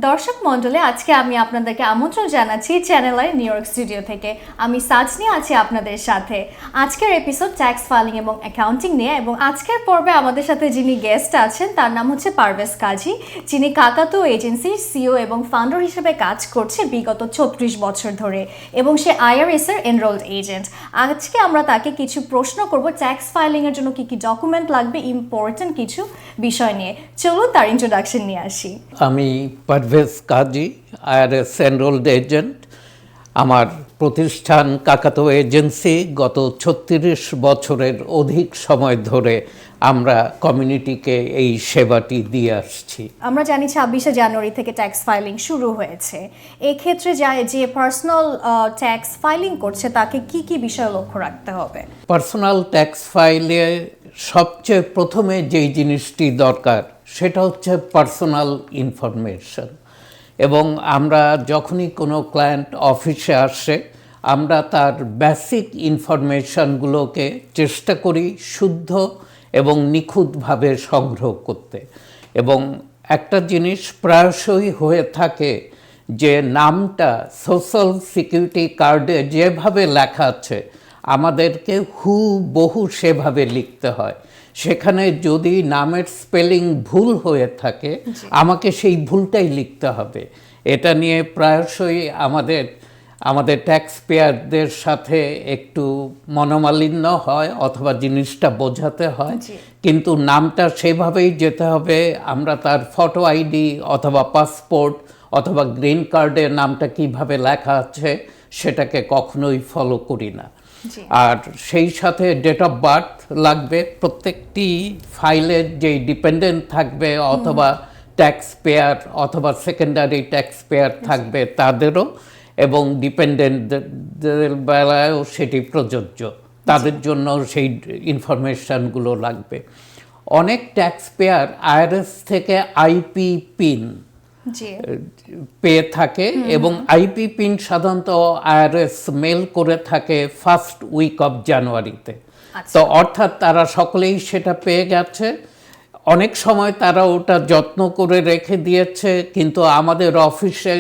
দর্শক মণ্ডলী, আজকে আমি আপনাদেরকে আমন্ত্রণ জানাচ্ছি channel I knew York studio থেকে। আমি সাজনি আছি আপনাদের সাথে। আজকের এপিসোড ট্যাক্স ফাইলিং এবং অ্যাকাউন্টিং নিয়ে, এবং আজকের পর্বে আমাদের সাথে যিনি গেস্ট আছেন তার নাম হচ্ছে পারভেজ কাজী, যিনি কাকাতু এজেন্সির সিও এবং ফাউন্ডার হিসেবে কাজ করছে বিগত ৩৬ বছর ধরে, এবং সে আইআরএস এর এনরোলড এজেন্ট। আজকে আমরা তাকে কিছু প্রশ্ন করব ট্যাক্স ফাইলিং এর জন্য কি কি ডকুমেন্ট লাগবে, ইম্পর্টেন্ট কিছু বিষয় নিয়ে। চলুন তার ইন্ট্রোডাকশন নিয়ে আসি। আমি পারভেজ কাজী, আইআরএস এনরোলড এজেন্ট। আমার প্রতিষ্ঠান কাকাতু এজেন্সি। গত ৩৬ বছরের অধিক সময় ধরে আমরা কমিউনিটিকে এই সেবাটি দিয়ে আসছি। আমরা জানি ২৬শে জানুয়ারি থেকে ট্যাক্স ফাইলিং শুরু হয়েছে। এক্ষেত্রে যে পার্সোনাল ট্যাক্স ফাইলিং করছে তাকে কি কি বিষয় লক্ষ্য রাখতে হবে? পার্সোনাল ট্যাক্স ফাইলে সবচেয়ে প্রথমে যেই জিনিসটি দরকার সেটা হচ্ছে পার্সোনাল ইনফরমেশন। এবং আমরা যখনই কোনো ক্লায়েন্ট অফিসে আসে আমরা তার বেসিক ইনফরমেশনগুলোকে চেষ্টা করি শুদ্ধ এবং নিখুঁতভাবে সংগ্রহ করতে। এবং একটা জিনিস প্রায়শই হয়ে থাকে যে নামটা সোশ্যাল সিকিউরিটি কার্ডে যেভাবে লেখা আছে আমাদেরকে হুবহু সেভাবে লিখতে হয়। সেখানে যদি নামের স্পেলিং ভুল হয়ে থাকে আমাকে সেই ভুলটাই লিখতে হবে। এটা নিয়ে প্রায়শই আমাদের ট্যাক্স পেয়ারদের সাথে একটু মনোমালিন্য হয় অথবা জিনিসটা বোঝাতে হয়, কিন্তু নামটা সেভাবেই যেতে হবে। আমরা তার ফটো আইডি অথবা পাসপোর্ট অথবা গ্রিন কার্ডের নামটা কিভাবে লেখা আছে সেটাকে কখনোই ফলো করি না। আর সেই সাথে ডেট অফ বার্থ লাগবে। প্রত্যেকটি ফাইলের যেই ডিপেন্ডেন্ট থাকবে অথবা ট্যাক্স পেয়ার অথবা সেকেন্ডারি ট্যাক্স পেয়ার থাকবে তাদেরও, এবং ডিপেন্ডেন্টদের বেলায়ও সেটি প্রযোজ্য, তাদের জন্য সেই ইনফরমেশানগুলো লাগবে। অনেক ট্যাক্স পেয়ার আইআরএস থেকে আইপি পিন পেয়ে থাকে, এবং আইপি পিন সাধারণত আইআরএস মেল করে থাকে ফার্স্ট উইক অফ জানুয়ারিতে। তো অর্থাৎ তারা সকলেই সেটা পেয়ে গেছে। অনেক সময় তারা ওটা যত্ন করে রেখে দিয়েছে, কিন্তু আমাদের অফিসে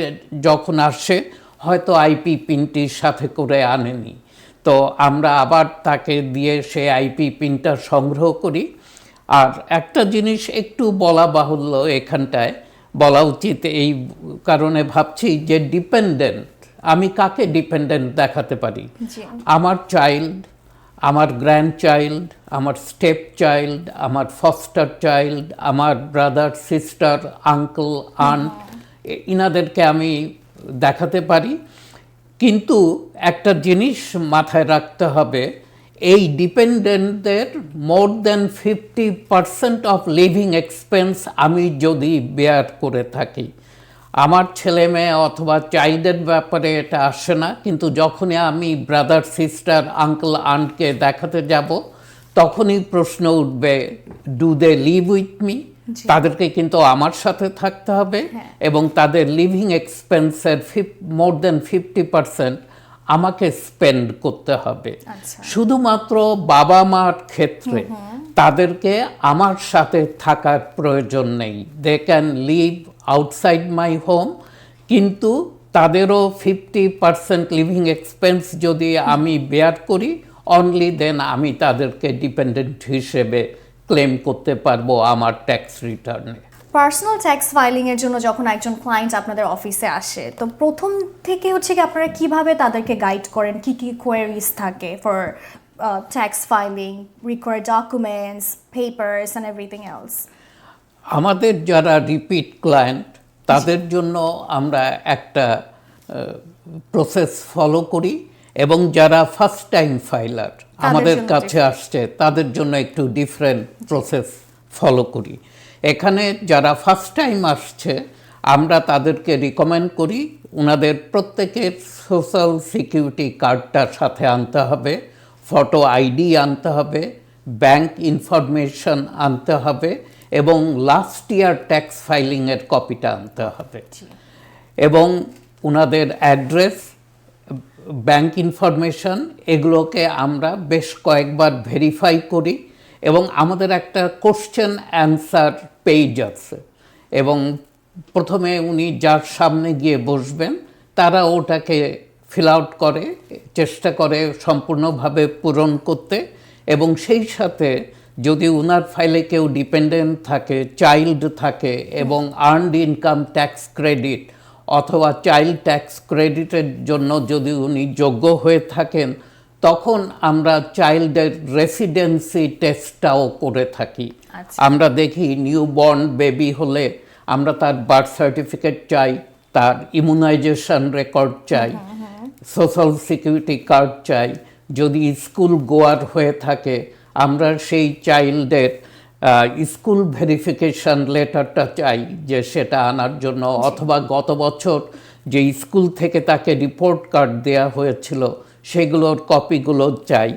যখন আসে হয়তো আইপি পিনটির সাথে করে আনেনি। তো আমরা আবার তাকে দিয়ে সেই আইপি পিনটা সংগ্রহ করি। আর একটা জিনিস একটু বলা বাহুল্য, এখানটায় বলা উচিত এই কারণে ভাবছি যে ডিপেন্ডেন্ট, আমি কাকে ডিপেন্ডেন্ট দেখাতে পারি? আমার চাইল্ড, আমার গ্র্যান্ড চাইল্ড, আমার স্টেপ চাইল্ড, আমার ফস্টার চাইল্ড, আমার ব্রাদার সিস্টার, আঙ্কেল, আন্ট, ইনাদেরকে আমি দেখাতে পারি। কিন্তু একটা জিনিস মাথায় রাখতে হবে, এই ডিপেন্ডেন্টদের মোর দেন 50% অফ লিভিং এক্সপেন্স আমি যদি বেয়ার করে থাকি, আমার ছেলে মেয়ে অথবা চাইল্ডের ব্যাপারে এটা আসে না, কিন্তু যখনই আমি ব্রাদার সিস্টার আঙ্কেল আন্টকে দেখাতে যাব তখনই প্রশ্ন উঠবে, do they live with me? তাদেরকে কিন্তু আমার সাথে থাকতে হবে, এবং তাদের লিভিং এক্সপেন্সের মোর দেন 50% আমাকে স্পেন্ড করতে হবে। শুধুমাত্র বাবা মার ক্ষেত্রে তাদেরকে আমার সাথে থাকার প্রয়োজন নেই, they can live outside my home, কিন্তু তাদেরও 50% লিভিং এক্সপেন্স যদি আমি বেয়ার করি অনলি দেন আমি তাদেরকে ডিপেন্ডেন্ট হিসেবে ক্লেম করতে পারবো আমার ট্যাক্স রিটার্নে। পার্সোনাল ট্যাক্স ফাইলিং এর জন্য যখন একজন ক্লায়েন্ট আপনাদের অফিসে আসে, তো প্রথম থেকে হচ্ছে কি আপনারা কিভাবে তাদেরকে গাইড করেন, কি কি কোয়েরিজ থাকে for tax filing, required documents, papers and everything else? আমাদের যারা রিপিট ক্লায়েন্ট তাদের জন্য আমরা একটা প্রসেস ফলো করি, এবং যারা ফার্স্ট টাইম ফাইলার আমাদের কাছে আসছে তাদের জন্য একটু ডিফারেন্ট প্রসেস ফলো করি। এখানে যারা ফার্স্ট টাইম আসছে আমরা তাদেরকে রিকমেন্ড করি ওনাদের প্রত্যেকের সোশ্যাল সিকিউরিটি কার্ডটার সাথে আনতে হবে, ফটো আইডি আনতে হবে, ব্যাংক ইনফরমেশন আনতে হবে, এবং লাস্ট ইয়ার ট্যাক্স ফাইলিংয়ের কপিটা আনতে হবে, এবং ওনাদের অ্যাড্রেস, ব্যাংক ইনফরমেশন, এগুলোকে আমরা বেশ কয়েকবার ভেরিফাই করি। এবং আমাদের একটা কোশ্চেন অ্যান্সার পেজ আছে, এবং প্রথমে উনি যার সামনে গিয়ে বসবেন তারা ওটাকে ফিল আউট করে, চেষ্টা করে সম্পূর্ণভাবে পূরণ করতে, এবং সেই সাথে যদি ওনার ফাইলে কেউ ডিপেন্ডেন্ট থাকে, চাইল্ড থাকে এবং আর্নড ইনকাম ট্যাক্স ক্রেডিট অথবা চাইল্ড ট্যাক্স ক্রেডিটের জন্য যদি উনি যোগ্য হয়ে থাকেন, তখন আমরা চাইল্ডের রেসিডেন্সি টেস্টটাও করে থাকি। আমরা দেখি নিউবর্ন বেবি হলে আমরা তার বার্থ সার্টিফিকেট চাই, তার ইমিউনাইজেশন রেকর্ড চাই, সোশ্যাল সিকিউরিটি কার্ড চাই। যদি স্কুল গোয়ার হয়ে থাকে আমরা সেই চাইল্ডের স্কুল ভেরিফিকেশন লেটারটা চাই যে সেটা আনার জন্য, অথবা গত বছর যে স্কুল থেকে তাকে রিপোর্ট কার্ড দেওয়া হয়েছিল সেগুলোর কপিগুলো চাই।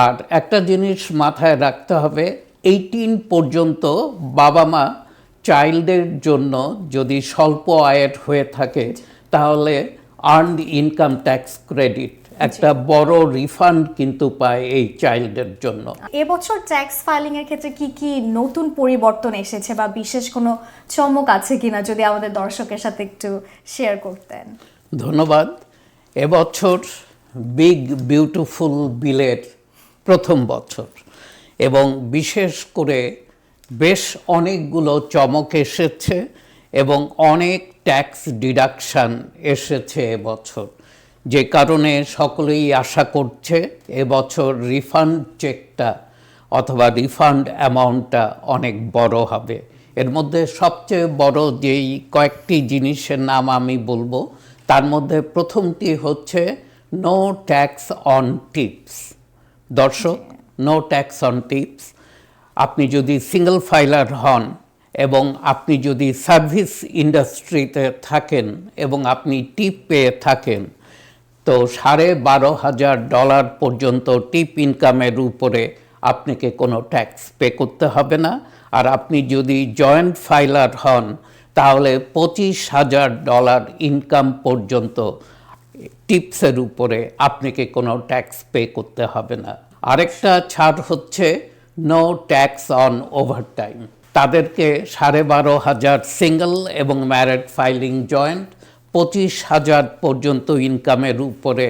আর একটা জিনিস মাথায় রাখতে হবে, 18 পর্যন্ত বাবা মা চাইল্ডের জন্য যদি স্বল্প আয়ের হয়ে থাকে তাহলে আর্নড ইনকাম ট্যাক্স ক্রেডিট একটা বড় রিফান্ড কিন্তু পায় এই চাইল্ডের জন্য। এবছর ট্যাক্স ফাইলিং এর ক্ষেত্রে কি কি নতুন পরিবর্তন এসেছে বা বিশেষ কোনো চমক আছে কিনা, যদি আমাদের দর্শকের সাথে একটু শেয়ার করতেন। ধন্যবাদ। এবছর বিগ বিউটিফুল বিলের প্রথম বছর এবং বিশেষ করে বেশ অনেকগুলো চমক এসেছে এবং অনেক ট্যাক্স ডিডাকশান এসেছে এবছর, যে কারণে সকলেই আশা করছে এবছর রিফান্ড চেকটা অথবা রিফান্ড অ্যামাউন্টটা অনেক বড় হবে। এর মধ্যে সবচেয়ে বড় যেই কয়েকটি জিনিসের নাম আমি বলবো, তার মধ্যে প্রথমটি হচ্ছে নো ট্যাক্স অন টিপস। দর্শক, নো ট্যাক্স অন টিপস, আপনি যদি সিঙ্গল ফাইলার হন এবং আপনি যদি সার্ভিস ইন্ডাস্ট্রিতে থাকেন এবং আপনি টিপ পেয়ে থাকেন, তো $12,500 পর্যন্ত টিপ ইনকামের উপরে আপনাকে কোনো ট্যাক্স পে করতে হবে না। আর আপনি যদি জয়েন্ট ফাইলার হন তাহলে $25,000 ইনকাম পর্যন্ত টিপসের উপরে আপনাকে কোনো ট্যাক্স পে করতে হবে না। আরেকটা ছাড় হচ্ছে নো ট্যাক্স অন ওভারটাইম। তাদেরকে 12,500 সিঙ্গল এবং ম্যারিড ফাইলিং জয়েন্ট 25,000 পর্যন্ত ইনকামের উপরে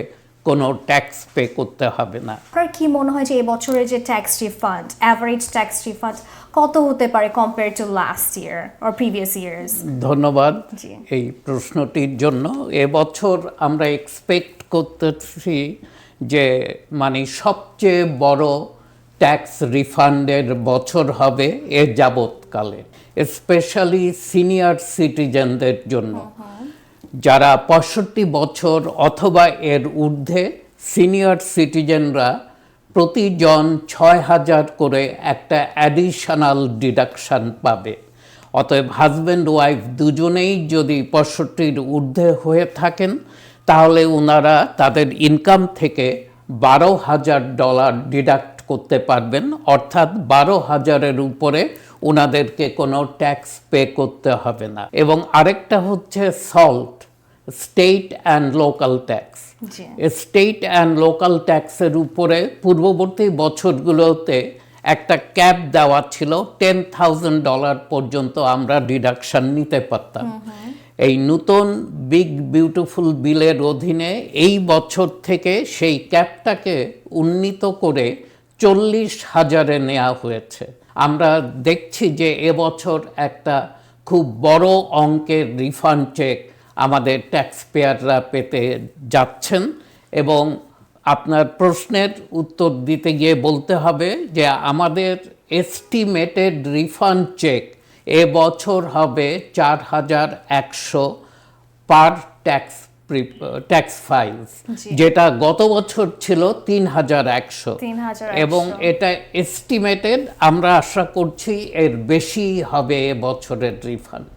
কোনো ট্যাক্স পে করতে হবে না। আপনার কি মনে হয় যে এবছরের যে tax refund, average tax refund কত হতে পারে compare to last year or previous years? ধন্যবাদ এই প্রশ্নটির জন্য। এবছর আমরা এক্সপেক্ট করতেছি যে মানে সবচেয়ে বড় ট্যাক্স রিফান্ডের বছর হবে এ যাবৎকালে, স্পেশালি সিনিয়র সিটিজেনদের জন্য। যারা 65 বছর অথবা এর ঊর্ধ্বে সিনিয়র সিটিজেনরা প্রতিজন 6,000 করে একটা অ্যাডিশনাল ডিডাকশান পাবে। অতএব হাজব্যান্ড ওয়াইফ দুজনেই যদি 65-র ঊর্ধ্বে হয়ে থাকেন তাহলে ওনারা তাদের ইনকাম থেকে $12,000 ডিডাক্ট করতে পারবেন, অর্থাৎ 12,000-এর উপরে ওনাদেরকে কোনো ট্যাক্স পে করতে হবে না। এবং আরেকটা হচ্ছে salt, state and local tax. State and local ট্যাক্সের উপরে পূর্ববর্তী বছরগুলোতে একটা ক্যাপ দেওয়া ছিল, $10,000 পর্যন্ত আমরা ডিডাকশন নিতে পারতাম। এই নতুন বিগ বিউটিফুল বিলের অধীনে এই বছর থেকে সেই ক্যাপটাকে উন্নীত করে 40,000-এ নেওয়া হয়েছে। আমরা দেখছি যে এবছর একটা খুব বড় অঙ্কের রিফান্ড চেক আমাদের ট্যাক্স পেয়াররা পেতে যাচ্ছেন। এবং আপনার প্রশ্নের উত্তর দিতে গিয়ে বলতে হবে যে আমাদের এস্টিমেটেড রিফান্ড চেক এবছর হবে 4,100 পার ট্যাক্স ফাইলস, যেটা গত বছর ছিল 3,100, এবং এটা এস্টিমেটেড। আমরা আশা করছি এর বেশি হবে এবছরের রিফান্ড।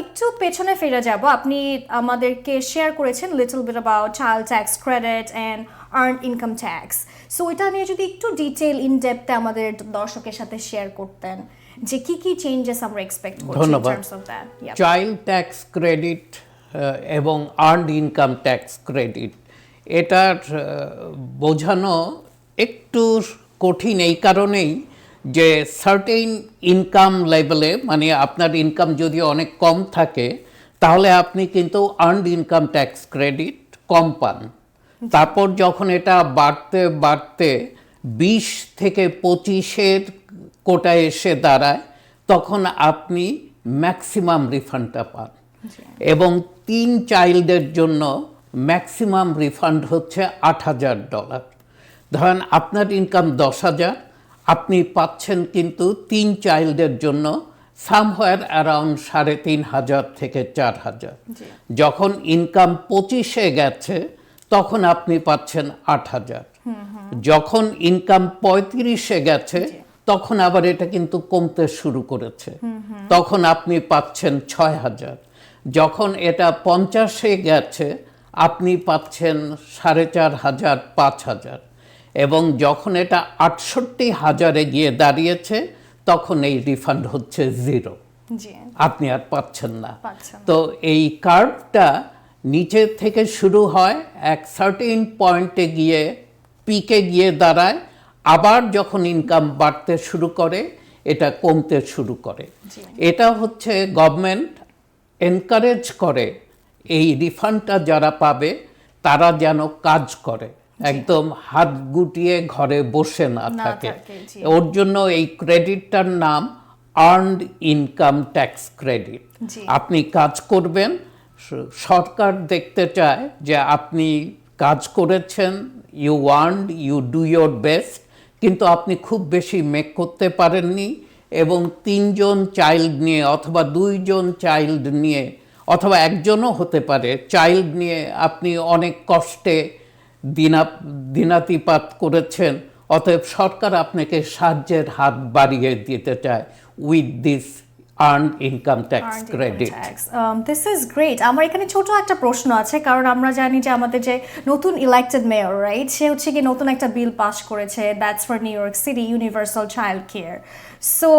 একটু পেছনে ফিরে যাব, আপনি আমাদেরকে শেয়ার করেছেন little bit about child tax credit and earned income tax. So এটা নিয়ে যদি একটু ডিটেইল ইন ডেপথে আমাদের দর্শকের সাথে শেয়ার করতেন যে কি কি চেঞ্জেস আমরা এক্সপেক্ট করছি in terms of that. Child tax credit এবং আর্নড ইনকাম ট্যাক্স ক্রেডিট, এটার বোঝানো একটু কঠিন এই কারণেই যে সার্টেইন ইনকাম লেভেলে, মানে আপনার ইনকাম যদি অনেক কম থাকে তাহলে আপনি কিন্তু আর্নড ইনকাম ট্যাক্স ক্রেডিট কম পান। তারপর যখন এটা বাড়তে বাড়তে 20 থেকে 25-এর কোটায় এসে দাঁড়ায় তখন আপনি ম্যাক্সিমাম রিফান্ডটা পান। এবং 3 চাইল্ডের জন্য ম্যাক্সিমাম রিফান্ড হচ্ছে $8,000। ধরেন আপনার ইনকাম 10,000, আপনি পাচ্ছেন কিন্তু 3 চাইল্ডের জন্য সামহোয়ার অ্যারাউন্ড 3,500 থেকে 4,000। যখন ইনকাম 25-এ গেছে তখন আপনি পাচ্ছেন 8,000। যখন ইনকাম 35-এ গেছে তখন আবার এটা কিন্তু কমতে শুরু করেছে, তখন আপনি পাচ্ছেন 6,000। যখন এটা 50-এ গেছে আপনি পাচ্ছেন 4,500, 5,000। এবং যখন এটা 68,000-এ গিয়ে দাঁড়িয়েছে তখন এই রিফান্ড হচ্ছে 0, আপনি আর পাচ্ছেন না। তো এই কার্ভটা নিচে থেকে শুরু হয়, এক সার্টেন পয়েন্টে গিয়ে পিকে গিয়ে দাঁড়ায়, আবার যখন ইনকাম বাড়তে শুরু করে এটা কমতে শুরু করে। এটা হচ্ছে গভর্নমেন্ট এনকারেজ করে এই রিফান্ডটা যারা পাবে তারা যেন কাজ করে, একদম হাত গুটিয়ে ঘরে বসে না থাকে। ওর জন্য এই ক্রেডিটটার নাম আর্নড ইনকাম ট্যাক্স ক্রেডিট। আপনি কাজ করবেন, সরকার দেখতে চায় যে আপনি কাজ করেছেন, you want, you do your best, কিন্তু আপনি খুব বেশি মেক করতে পারেননি এবং 3 জন চাইল্ড নিয়ে অথবা 2 জন চাইল্ড নিয়ে অথবা একজনও হতে পারে চাইল্ড নিয়ে আপনি অনেক কষ্টে দিনাতিপাত করেছেন, অতএব সরকার আপনাকে সাহায্যের হাত বাড়িয়ে দিতে চায় with this earned income tax credit. This is great. আমার এখানে ছোট একটা প্রশ্ন আছে, কারণ আমরা জানি যে আমাদের যে নতুন ইলেক্টেড মেয়র, রাইট, সে হচ্ছে কি নতুন একটা বিল পাস করেছে, that's for new York city universal child care. So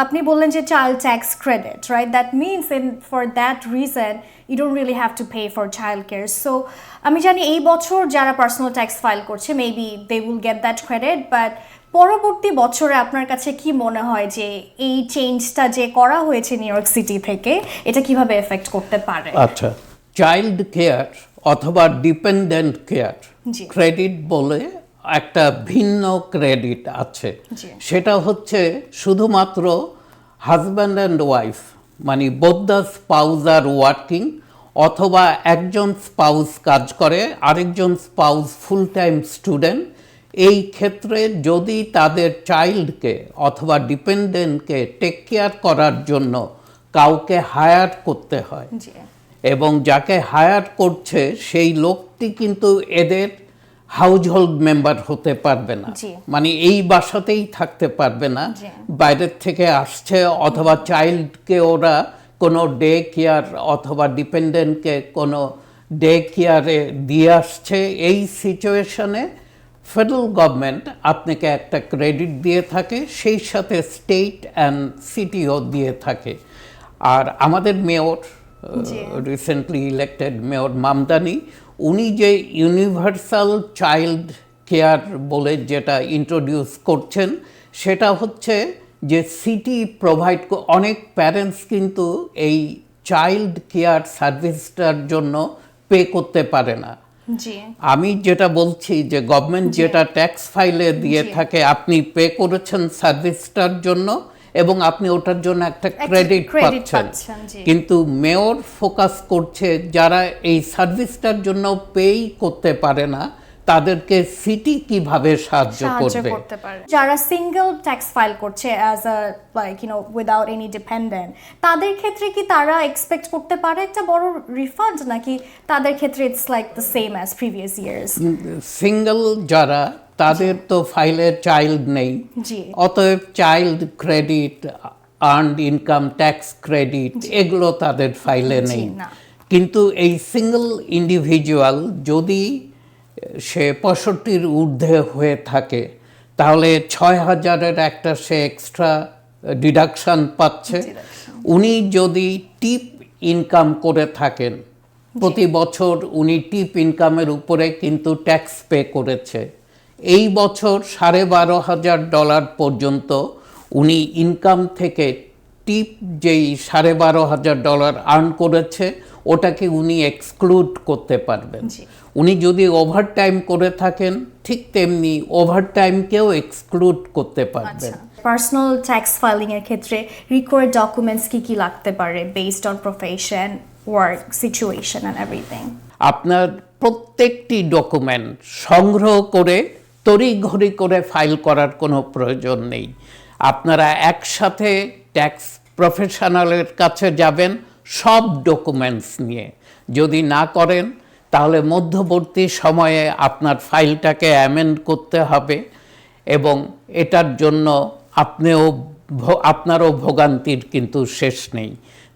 আপনি বললেন যে child tax credit, right, that means in for that reason you don't really have to pay for childcare. So আমি জানি এই বছর যারা পার্সোনাল ট্যাক্স ফাইল করছে maybe they will get that credit, but পরবর্তী বছরে আপনার কাছে কি মনে হয় যে এই চেঞ্জটা যে করা হয়েছে নিউ ইয়র্ক সিটি থেকে এটা কিভাবে এফেক্ট করতে পারে? আচ্ছা, চাইল্ড কেয়ার অথবা ডিপেন্ডেন্ট কেয়ার ক্রেডিট বলে একটা ভিন্ন ক্রেডিট আছে। সেটা হচ্ছে শুধুমাত্র হাজব্যান্ড অ্যান্ড ওয়াইফ, মানে both the spouse are working, অথবা একজন স্পাউস কাজ করে আরেকজন স্পাউস ফুল টাইম স্টুডেন্ট, এই ক্ষেত্রে যদি তাদের চাইল্ডকে অথবা ডিপেন্ডেন্টকে টেক কেয়ার করার জন্য কাউকে হায়ার করতে হয় এবং যাকে হায়ার করছে সেই লোকটি কিন্তু এদের হাউজহোল্ড মেম্বার হতে পারবে না, মানে এই বাসাতেই থাকতে পারবে না, বাইরের থেকে আসছে অথবা চাইল্ডকে ওরা কোনো ডে কেয়ার অথবা ডিপেন্ডেন্টকে কোনো ডে কেয়ারে দিয়ে আসছে। এই সিচুয়েশনে ফেডারেল গভর্নমেন্ট আপনাকে একটা ক্রেডিট দিয়ে থাকে, সেই সাথে স্টেট অ্যান্ড সিটিও দিয়ে থাকে। আর আমাদের mayor, recently elected mayor Mamdani, উনি যে ইউনিভার্সাল চাইল্ড কেয়ার বলে যেটা ইন্ট্রোডিউস করছেন, সেটা হচ্ছে যে সিটি প্রোভাইড, অনেক প্যারেন্টস কিন্তু এই চাইল্ড কেয়ার সার্ভিসটার জন্য পে করতে পারে না। আমি যেটা বলছি যে গভর্নমেন্ট যেটা ট্যাক্স ফাইলে দিয়ে থাকে, আপনি পে করেছেন সার্ভিসটার জন্য এবং আপনি ওটার জন্য একটা ক্রেডিট পাচ্ছেন, কিন্তু মেয়র ফোকাস করছে যারা এই সার্ভিসটার জন্য পেই করতে পারে না তাদেরকে সিটি কিভাবে সাহায্য করবে। যারা সিঙ্গেল ট্যাক্স ফাইল করছে as a like you know without any dependent, তাদের ক্ষেত্রে কি তারা এক্সপেক্ট করতে পারে একটা বড় রিফান্ড, নাকি তাদের ক্ষেত্রে it's like the same as previous years? Single যারা, তাদের তো ফাইলে চাইল্ড নেই, অতএব child credit, earned income tax credit এগুলো তাদের ফাইলে নেই। কিন্তু এই সিঙ্গেল ইন্ডিভিজুয়াল যদি সে 65-র ঊর্ধ্বে হয়ে থাকে তাহলে 6,000-এর একটা সে এক্সট্রা ডিডাকশন পাচ্ছে। উনি যদি টিপ ইনকাম করে থাকেন, প্রতি বছর উনি টিপ ইনকামের উপরে কিন্তু ট্যাক্স পে করেছে, এই বছর $12,500 পর্যন্ত উনি ইনকাম থেকে টিপ যেই $12,500 আর্ন করেছে ওটাকে উনি এক্সক্লুড করতে পারবেন। জি। উনি যদি ওভারটাইম করে থাকেন ঠিক তেমনি ওভারটাইমকেও এক্সক্লুড করতে পারবেন। পার্সোনাল ট্যাক্স ফাইলিং এর ক্ষেত্রে রিকোয়ার্ড ডকুমেন্টস কি কি লাগতে পারে based on profession, work situation and everything? আপনার প্রত্যেকটি ডকুমেন্ট সংগ্রহ করে তড়িঘড়ি করে ফাইল করার কোনো প্রয়োজন নেই। আপনারা একসাথে ট্যাক্স প্রফেশনালের কাছে যাবেন সব ডকুমেন্টস নিয়ে। যদি না করেন তাহলে মধ্যবর্তী সময়ে আপনার ফাইলটাকে অ্যামেন্ড করতে হবে এবং এটার জন্য আপনারও ভোগান্তির কিন্তু শেষ নেই।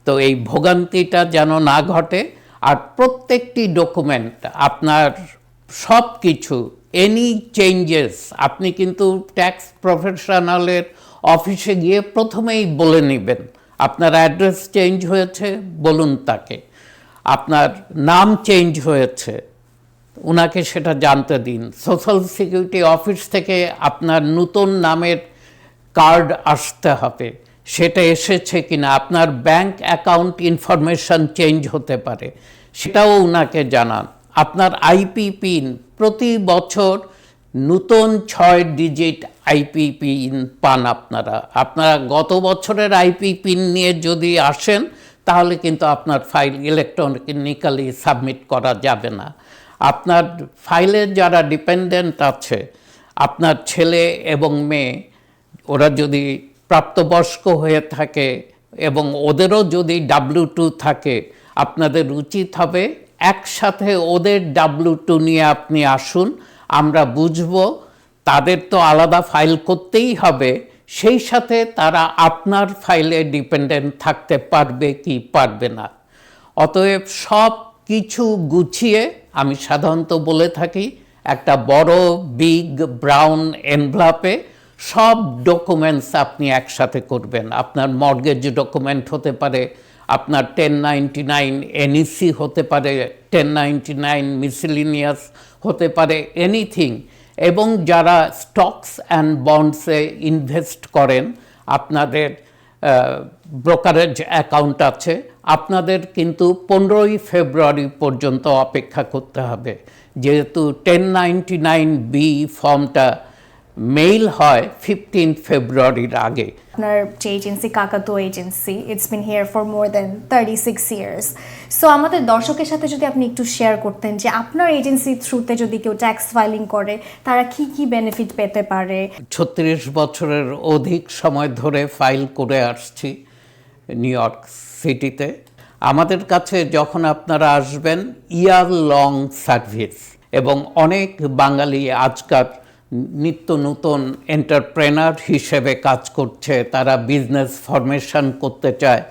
তো এই ভোগান্তিটা যেন না ঘটে, আর প্রত্যেকটি ডকুমেন্ট আপনার সব কিছু এনি চেঞ্জেস আপনি কিন্তু ট্যাক্স প্রফেশনালের অফিসে গিয়ে প্রথমেই বলে নেবেন। আপনার অ্যাড্রেস চেঞ্জ হয়েছে, বলুন তাকে। আপনার নাম চেঞ্জ হয়েছে, ওনাকে সেটা জানতে দিন। সোশ্যাল সিকিউরিটি অফিস থেকে আপনার নতুন নামের কার্ড আসতে হবে, সেটা এসেছে কিনা। আপনার ব্যাংক অ্যাকাউন্ট ইনফরমেশন চেঞ্জ হতে পারে, সেটাও ওনাকে জানান। আপনার আইপি পিন প্রতি বছর নতুন 6 ডিজিট আইপি পিন পান আপনারা গত বছরের আইপি পিন নিয়ে যদি আসেন তাহলে কিন্তু আপনার ফাইল ইলেকট্রনিক্যালি সাবমিট করা যাবে না। আপনার ফাইলের যারা ডিপেন্ডেন্ট আছে, আপনার ছেলে এবং মেয়ে, ওরা যদি প্রাপ্তবয়স্ক হয়ে থাকে এবং ওদেরও যদি W2 থাকে, আপনাদের উচিত হবে একসাথে ওদের W2 নিয়ে আপনি আসুন, আমরা বুঝবো। তাদের তো আলাদা ফাইল করতেই হবে, সেই সাথে তারা আপনার ফাইলে ডিপেন্ডেন্ট থাকতে পারবে কি পারবে না। অতএব সব কিছু গুছিয়ে আমি সাধারণত বলে থাকি একটা বড় বিগ ব্রাউন এনভেলপে সব ডকুমেন্টস আপনি একসাথে করবেন। আপনার মর্গেজ ডকুমেন্ট হতে পারে, আপনার 1099 এনইসি হতে পারে, 1099 মিসেলিনিয়াস হতে পারে, এনিথিং। এবং যারা স্টকস অ্যান্ড বন্ডসে ইনভেস্ট করেন, আপনাদের ব্রোকারেজ অ্যাকাউন্ট আছে, আপনাদের কিন্তু 15ই ফেব্রুয়ারি পর্যন্ত অপেক্ষা করতে হবে, যেহেতু 1099B ফর্মটা মেইল হয় 15 ফেব্রুয়ারির আগে। আপনার যে agency Kakatua agency, it's been here for more than 36 years. So আমাদের দর্শকের সাথে যদি আপনি একটু শেয়ার করতেন যে আপনার এজেন্সির থ্রুতে যদি কেউ ট্যাক্স ফাইলিং করে তারা কি কি বেনিফিট পেতে পারে। 36 বছরের অধিক সময় ধরে ফাইল করে আসছি নিউ ইয়র্ক সিটিতে। আমাদের কাছে যখন আপনারা আসবেন ইয়ার লং সার্ভিস, এবং অনেক বাঙালি আজকাল নিত্য নতুন এন্টারপ্রেনার হিসেবে কাজ করছে, তারা বিজনেস ফরমেশন করতে চায়,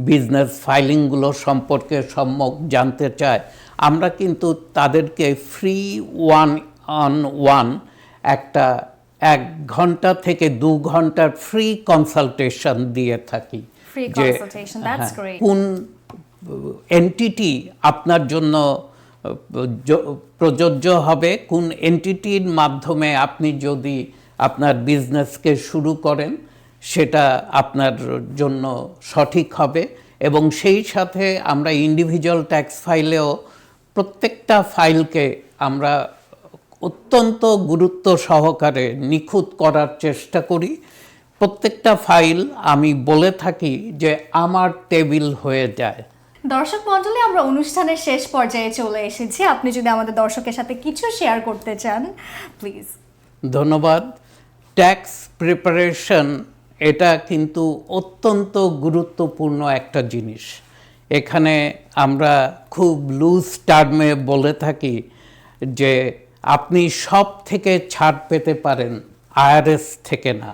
বিজনেস ফাইলিংগুলো সম্পর্কে সম্যক জানতে চায়। আমরা কিন্তু তাদেরকে ফ্রি 1-on-1 একটা 1 ঘন্টা থেকে 2 ঘন্টার ফ্রি কনসালটেশন দিয়ে থাকি। Free consultation, that's great. কোন এন্টিটি আপনার জন্য প্রযোজ্য হবে, কোন এন্টিটির মাধ্যমে আপনি যদি আপনার বিজনেসকে শুরু করেন সেটা আপনার জন্য সঠিক হবে। এবং সেই সাথে আমরা ইন্ডিভিজুয়াল ট্যাক্স ফাইলেও প্রত্যেকটা ফাইলকে আমরা অত্যন্ত গুরুত্ব সহকারে নিখুঁত করার চেষ্টা করি। প্রত্যেকটা ফাইল আমি বলে থাকি যে আমার টেবিল হয়ে যায়। দর্শক মণ্ডলী, আমরা অনুষ্ঠানের শেষ পর্যায়ে চলে এসেছি। আপনি যদি আমাদের দর্শকের সাথে কিছু শেয়ার করতে চান প্লিজ। ধন্যবাদ। ট্যাক্স প্রিপারেশন এটা কিন্তু অত্যন্ত গুরুত্বপূর্ণ একটা জিনিস। এখানে আমরা খুব লুজ টার্মে বলে থাকি যে আপনি সব থেকে ছাড় পেতে পারেন, IRS থেকে না।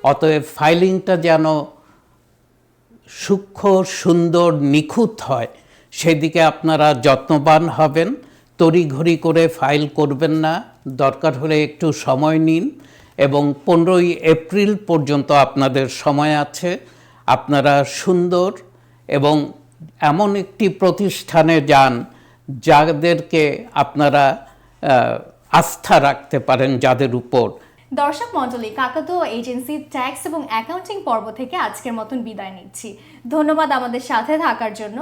অতএব ফাইলিংটা যেন সূক্ষ্ম, সুন্দর, নিখুঁত হয় সেদিকে আপনারা যত্নবান হবেন। তড়িঘড়ি করে ফাইল করবেন না, দরকার হলে একটু সময় নিন। এবং 15ই এপ্রিল পর্যন্ত আপনাদের সময় আছে। আপনারা সুন্দর এবং এমন একটি প্রতিষ্ঠানে যান যাদেরকে আপনারা আস্থা রাখতে পারেন যাদের উপর। দর্শক মণ্ডলী, কাকাতুয়া এজেন্সি ট্যাক্স এবং অ্যাকাউন্টিং পর্ব থেকে আজকের মতন বিদায় নিচ্ছি। ধন্যবাদ আমাদের সাথে থাকার জন্য।